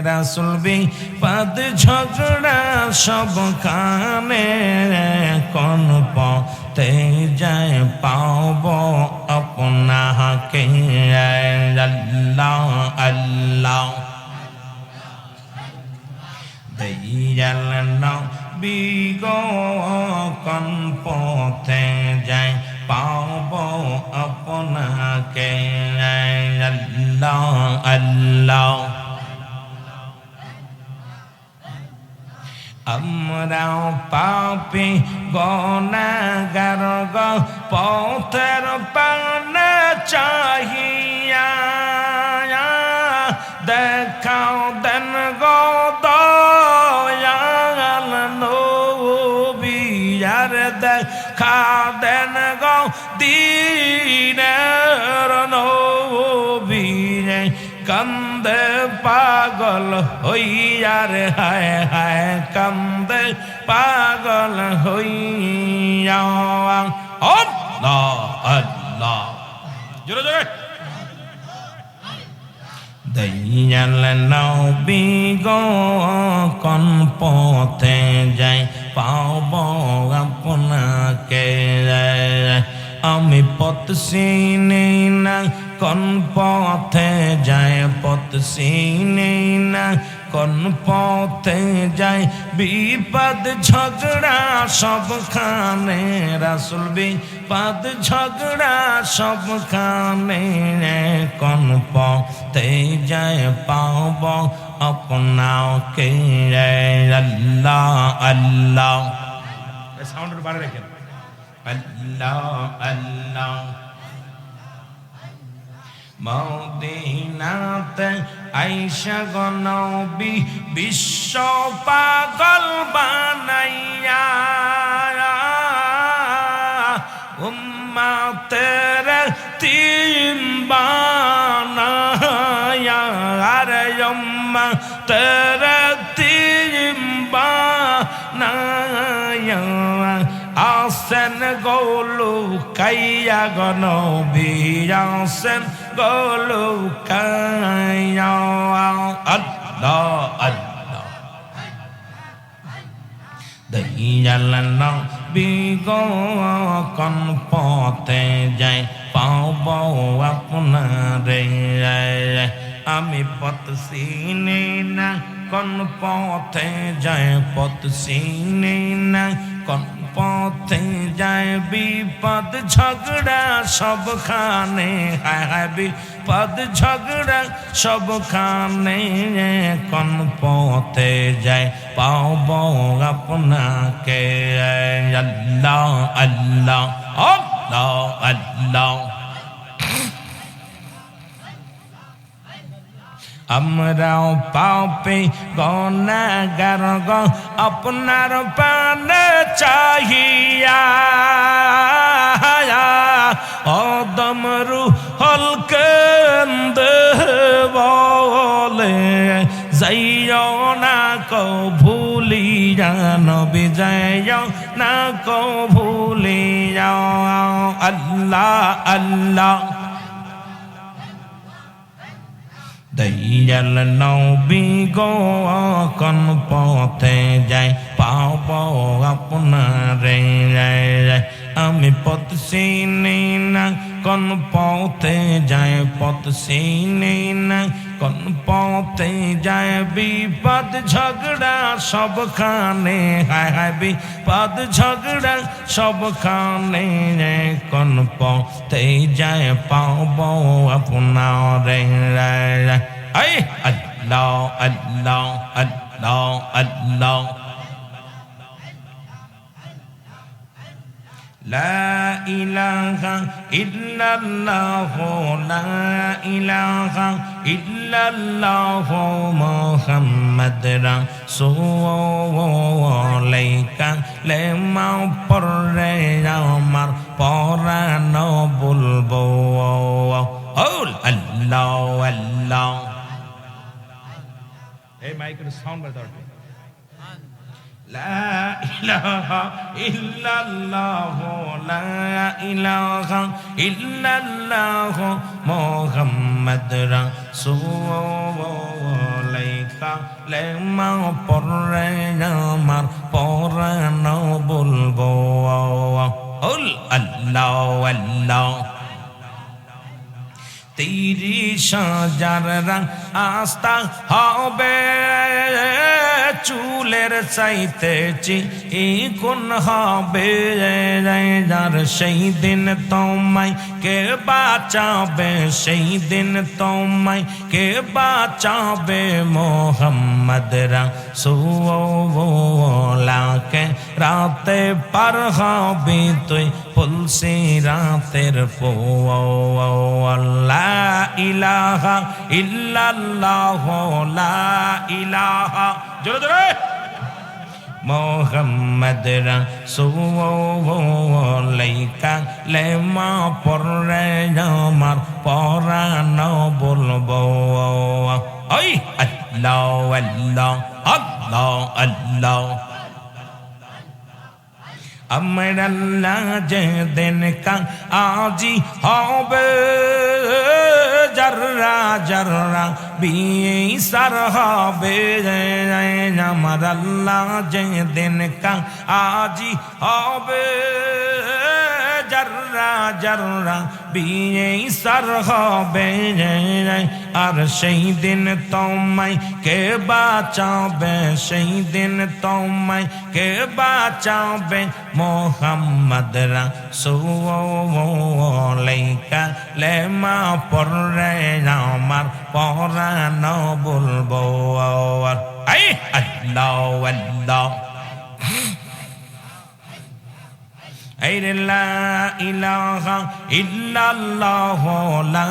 রাসূল বিপদ ঝগড়া সবখানে কোন পথে যায় পাব আপনাকে আল্লাহ আল্লাহ দয়াল নবী গো কোন পথে যায় পাব আপনাকে আল্লাহ আল্লাহ আমরাও পাপী গুনাহগার গো পথের পানে চাহিয়া দেখাও দেন গো দয়াল নবী আর দেখা দেন গো দীনের নবী কান্দে পাগল হইয়া রে হায় হায় কান্দে পাগল হইয়া আল্লাহ আল্লাহ জোরে জোরে দয়াল নবী গো কোন পথে যাই পাব আপনাকে আমি পথ চিনি না কোন পথে যায় পথ চিনি না কোন পথে যায় বিপদ ঝগড়া সবখানে রাসূল বিপদ ঝগড়া সবখানে কোন পথে যায় পাব আপনাকে আল্লাহ আল্লাহ সাউন্ডের বাড়ি রাখেন আল্লাহ আল্লাহ মদিনাতে আয়েশা গো নবী বিশ্ব পাগল বানাইয়া উম্মতের তিন বানায়া আরে উম্মতের তিন বানায়া আসেন গোলু কাইয়া গো নবী আসেন গোলু কাইয়া আল্লাহ আল্লাহ দয়াল নবী গো কোন পথে যায় পাব আপনারে আমি পথ চিনি না কোন পথে যায় পথ চিনি না কোন পথে যায় বিপদ ঝগড়া সবখানে হায় হায় বিপদ ঝগড়া সবখানে কোন পথে যায় পাব আপনাকে আল্লাহ আল্লাহ আল্লাহ আল্লাহ আমরাও পাপী গুনাহগার গো আপনার পানে চাহিয়া অদম রুহুল কান্দে বলে যাইও না কো ভুলিয়া নবী যাইও না কো ভুলিয়া আল্লাহ আল্লাহ দয়াল নবী গো কোন পথে যায় পাব আপনারে আমি পথ চিনি না কোন পথে যায় পথ চিনি না কোন পথে যায় বিপদ ঝগড়া সবখানে হায় হায় বিপদ ঝগড়া সবখানে কোন পথে যায় পাব আপনারে আই আল্লাহ আল্লাহ আল্লাহ আল্লাহ লা ইলাহা ইল্লাল্লাহ লা ইলাহা ইল্লাল্লাহ মুহাম্মদ রাসূলুল্লাহ লেমা পড়ে আমার পরানো বলবো আল্লাহ আল্লাহ এই মাইকের সাউন্ড বাড়াও লা ইলাহা ইল্লাল্লাহ লা ইলাহা ইল্লাল্লাহ মুহাম্মদ রাসূলুল্লাহ কালেমা পড়ে আমার পরানো বলবো আল্লাহ আল্লাহ 30,000 রং আস্তা হবে চুলের চাইতে চিকন হবে যার সেই দিন তোমায় কে বাঁচাবে সেই দিন তোমায় কে বাঁচাবে মোহাম্মদ রাসূলুল্লাহকে রাতে পার হবি তুই ফুলসি রাতের লা ইলাহা ইল্লাল্লাহ লা ইলাহা জোরে জোরে মোহাম্মদ রাসূলুল্লাহকে লেমা পড়ে আমার পরানো বলবো ওই আল্লাহ আল্লাহ আল্লাহ আল্লাহ আমার আল্লাহ যেদিন আজি হবে জর্রা জর্রা বিসার হবে আমার আল্লাহ যেদিন আজি হবে জর্রা জর্রা বিসার হবে আর সেই দিন তোমায় কে বাঁচাবে সেই দিন তোমায় কে বাঁচাবে মোহাম্মদ রাসূলুল্লাহকে লেমা পড়ে আমার পরানো বলবো আল্লাহ আল্লাহ লা ইলাহা ইল্লাল্লাহ লা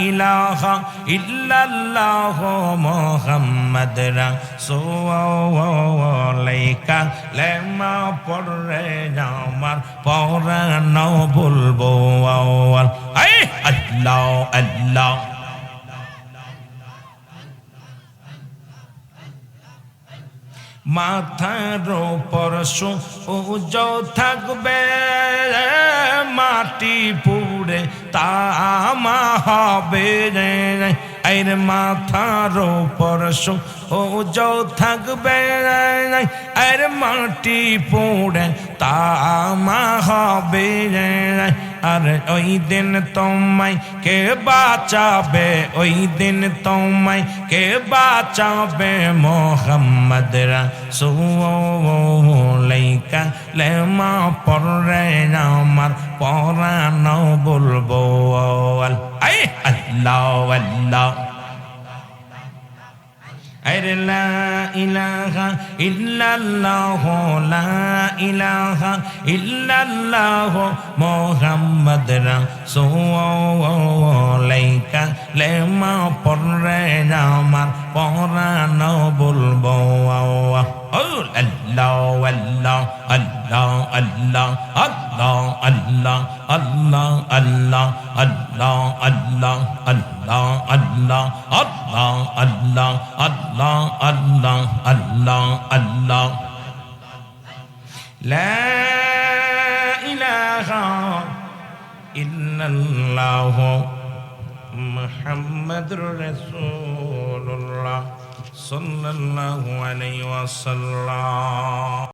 ইলাহা ইল্লাল্লাহ মুহাম্মদ রাসূলুল্লাহকে লেমা পড়ে আমার পরানো বলবো আল্লাহ আল্লাহ মাথার উপর সূর্য থাকবে মাটি পুড়ে তামা হবে এর মাথার উপর সূর্য থাকবে এর মাটি পুড়ে তামা হবে আর ওই দিন তোমায় কে বাঁচাবে ওই দিন তোমায় কে বাঁচাবে মোহাম্মদ রাসূলুল্লাহকে লেমা পড়ে আমার পরানো বলবো আল্লাহ আল্লাহ লা ইলাহা ইল্লাল্লাহ লা ইলাহা ইল্লাল্লাহ মুহাম্মদ রাসূলুল্লাহকে লেমা পড়ে আমার পরানো বলবো আল্লাহ আল্লাহ আল্লাহ আল্লাহ আল্লাহ আল্লাহ আল্লাহ আল্লাহ আল্লাহ আল্লাহ আল্লাহ আল্লাহ আল্লাহ আল্লাহ আল্লাহ আল্লাহ আল্লাহ আল্লাহ লা ইলাহা ইল্লাল্লাহ মুহাম্মাদুর রাসূলুল্লাহ সাল্লাল্লাহু আলাইহি ওয়াসাল্লাম।